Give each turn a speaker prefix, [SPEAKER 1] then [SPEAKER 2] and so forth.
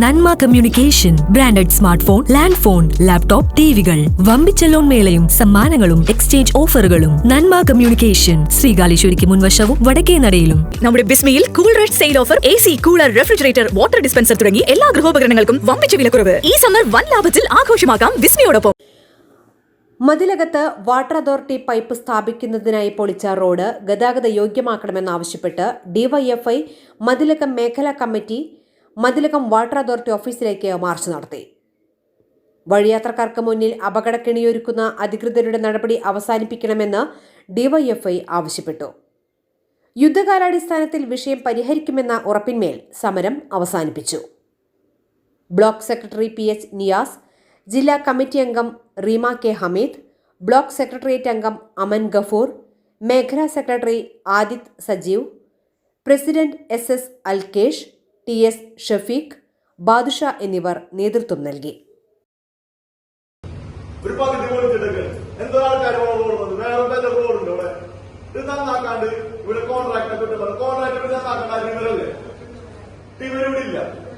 [SPEAKER 1] നന്മ communication, branded smart phone, land phone, laptop, ടിവികൾ, വമ്പിച്ച ലോൺ മേളയും സമ്മാനങ്ങളും എക്സ്ചേഞ്ച് ഓഫറുകളും. നന്മ കമ്മ്യൂണിക്കേഷൻ, ശ്രീകാലേശ്വരിക്ക് മുൻവശവും വടക്കേനടയിലും.
[SPEAKER 2] നമ്മുടെ ബിസ്മിയിൽ cool red sale offer, AC, cooler, refrigerator, water dispenser തുടങ്ങി എല്ലാ ഗൃഹോപകരണങ്ങൾക്കും വമ്പിച്ച വിലക്കുറവ്. ഈ സമ്മർ വൻ ലാഭത്തിൽ ആഘോഷമാക്കാം ബിസ്മിയോടൊപ്പം.
[SPEAKER 3] മതിലകത്ത് വാട്ടർ അതോറിറ്റി പൈപ്പ് സ്ഥാപിക്കുന്നതിനായി പൊളിച്ച റോഡ് ഗതാഗത യോഗ്യമാക്കണമെന്നാവശ്യപ്പെട്ട് ഡിവൈഎഫ്ഐ മതിലകം മേഖലാ കമ്മിറ്റി മതിലകം വാട്ടർ അതോറിറ്റി ഓഫീസിലേക്ക് മാർച്ച് നടത്തി. വഴിയാത്രക്കാർക്ക് മുന്നിൽ അപകടക്കെണിയൊരുക്കുന്ന അധികൃതരുടെ നടപടി അവസാനിപ്പിക്കണമെന്ന് ഡിവൈഎഫ്ഐ ആവശ്യപ്പെട്ടു. യുദ്ധകാലാടിസ്ഥാനത്തിൽ വിഷയം പരിഹരിക്കുമെന്ന ഉറപ്പിന്മേൽ സമരം അവസാനിപ്പിച്ചു. ബ്ലോക്ക് സെക്രട്ടറി PH നിയാസ്, ജില്ലാ കമ്മിറ്റി അംഗം Reema K Hameed, block secretariat അംഗം അമൻ ഗഫൂർ, മേഖലാ secretary Adith Sajeev, president SS Alkesh, TS Shafeeq, Badusha എന്നിവർ നേതൃത്വം നൽകി.
[SPEAKER 4] ഇവിടെ